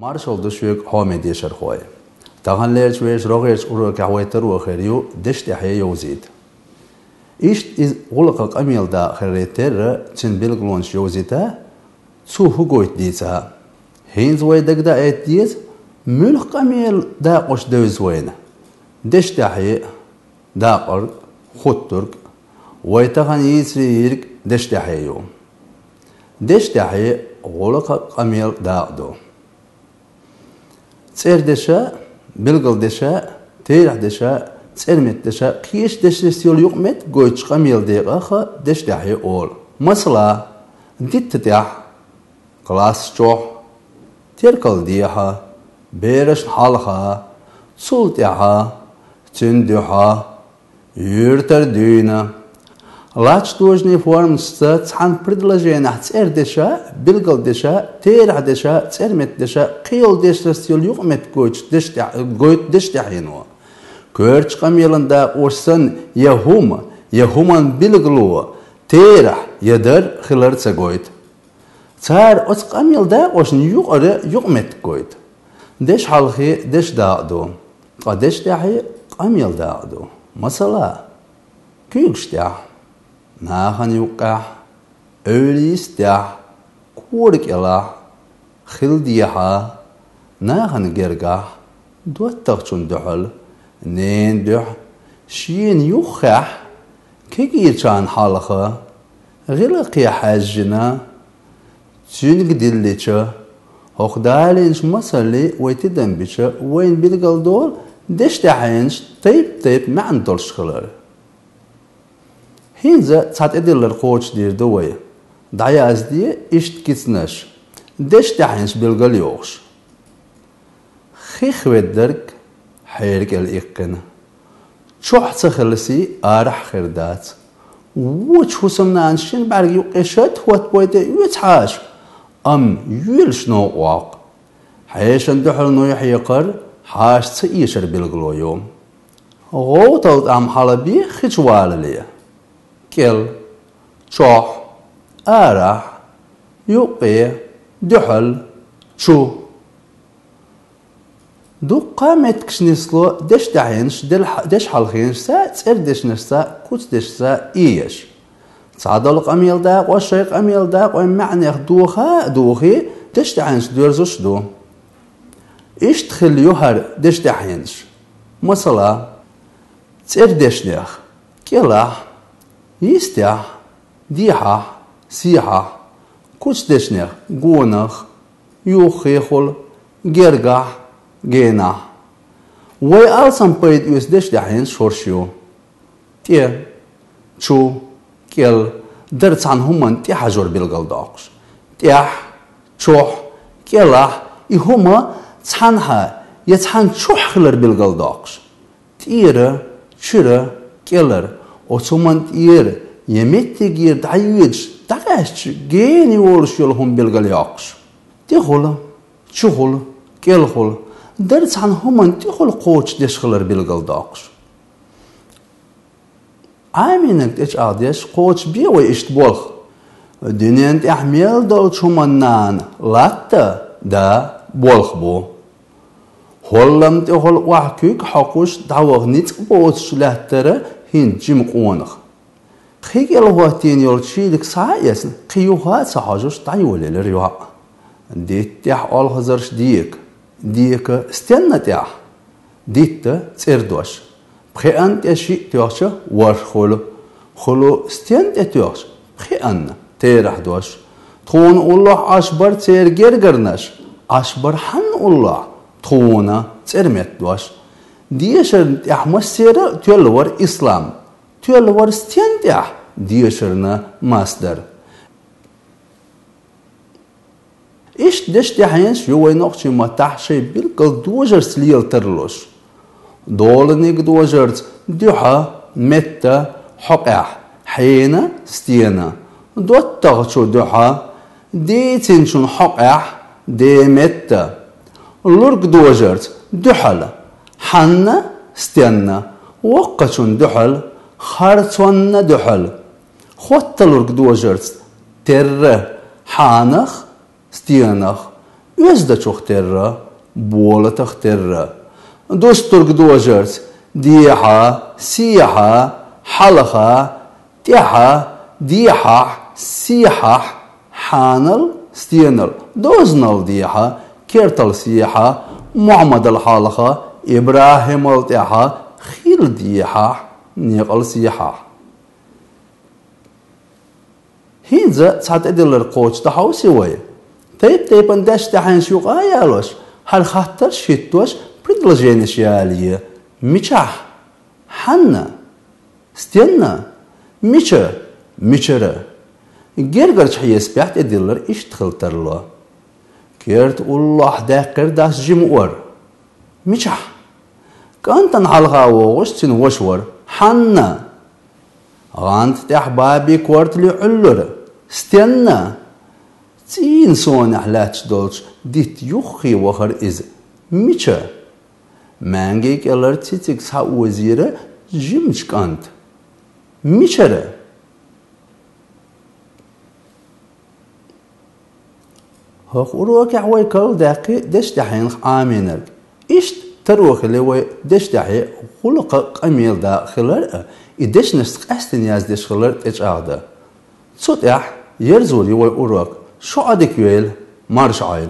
Marshall دشوك حامد يشر خوي تغن ليش ويش رغيش أروك عويتر وخيريو دش تحيي يوزيد إيش إز غلق أميل دا خيريتر تن بيلغلونش يوزيتا تسو هقويت ديتا هين زوي دك دا ايت ديت ملق أميل دا قش دوز وين دش تحيي دا قرق خطرق ويتغن يسريرك دش تحييو دش تحيي غلق أميل دا دو تسير دشا بلغل دشا تيرح دشا تسيرمت دشا قيش دش دستيول يقمت قويتش قميل ديقاخ دش دحي أول مثلا ديت تتيح قلاس جوح تيركل ديحا بيرش حالخا تسولتيحا تندوحا يرتر دينا لاش دوجني فورمستا تحن بريدلاجينا تسير دشا بلغل دشا تيرح دشا تسيرمت دشا قيل دش دستيول يقمت قويتش دش دحينو كورتش قميلن دا ورسن يهومن بلغلو تيرح يدر خلر تساقويت تار أتس قميل دا ورسن يقمت قويت دش حالخي دش داقدو قدش دحي قميل داقدو مثلا كيوكش داح ناخن يوقع أوليس داح كورك إلا خل ديحا ناخن جرقع دوات تغشون دحل نين دح شين يوخح كي كان حالخه غلقي حاجنا تشينك دلتش هخدالينش مسلي ويتدن بيش وين بيلقل دول دش دحينش طيب ما عندولش خلال هينزا تسات ادلر قوتش دير دوي دعياز دي اشت كيتناش دش دحينش بيلقل يوغش خيخ ودرك حيرك الإقن شوح تخلصي آرح خردات وش حسمنا عنشين بعرق يقشت هوت بويته يتحاش يلش نو واق حيش اندحر نو يحيقر حاش تيشر بالغلو يوم غوطلت حلبي خجوال لي كل شوح آرح يقي دحل شو دو قامت كشنيسلو دش دحينش دش حالخينش سا تسير دش نشسا كوت دش سا إيش تصعدل قميل داق والشيق قميل داق ومعني دوخي دش دحينش دورزوش دو إيش تخل يوهر دش دحينش مثلا تسير دش نيخ كيلاح يستيح ديحة سيحة كوت دش نيخ قونخ يوخيخل جرقح جينا وي ألسن بيد يسدش دحين شورشيو تي شو كيل درت عن هما تي حجر بالقل داقش تيح شوح كيلاح هما تحنها يتحن شوح خلر بالقل داقش تيرا شرا كيلر وثمان تير يمت تجير دعيوش دعاش جيني ورش يلهم بالقل ياقش تيخولا شوخولا كيلخولا درت عن هما تيخل قوتش ديش خلر بالقل داقش عامينك ديش اغديش قوتش بيوي اشتبولخ الدنيا انت احميل دولش هما نان لاتا دا بولخ بو هولم تيخل وحكيك حقوش دعوغ نيتك بوتش لهتر هين جيم قونخ خيك الوهتين يولشيلك سايس قيوها سحاجوش دعيولي لريوها ديت تيح الهزرش ديك استنى تاع ديت تسردوش بخيان تشي تيوش ور خلو استنى تيوش بخيان تيرح دوش تخون الله أشبر تير جرجرناش أشبر حن الله تخونا ترمت دوش ديشر أحمس سير تيلور إسلام تيلور استنى ديشرنا مصدر إيش دش دحينش يوي نقشي ما تحشي بالقل دوجر سليل ترلوش دولنيك دوجرت دوحا متى حقح حينا ستينا دوت تغشو دوحا ديتنشون حقح دي متى لورك دوجرت دوحل حنا ستينا وقشون دوحل خارتون دوحل خوت لورك دوجرت تر حانخ ستيانخ özde çok terra, bola takhterra. Dosturg dojert, diha, siha, halha, tiha, diha, siha, hanal, steenal. Doznal diha, kertal siha, Muhammad al-halha, Ibrahim al-tiha, khil diha, niqal siha. Hinza تصعد ادل القوش تحو سوي تيب انداش تحن شو قايالوش هل خاطر شيتوش بريدل جينش ياليه ميشح حنا استنى ميشر جرجرش حيس بيحت ادلر ايش تخلتر له كيرت الله داقر داس جمور ميشح كانت نحلغا وغشتن وشور حنا غانت تحبابي كورت لي علر استنى تين سون احلاتش دولش ديت يخي وخر از ميشا مانجيك الر تيتك سا وزيره جيمش كانت ميشره هوخ وروك عوي كل داقي دش دحين عامينر اشت تروخ لوي دش دحي خلق قميل داخلر إدش نسق أستن ياز دش خلر إيش أعدا صوت يرزولي وي أوراق شو عادك يويل مارش عايل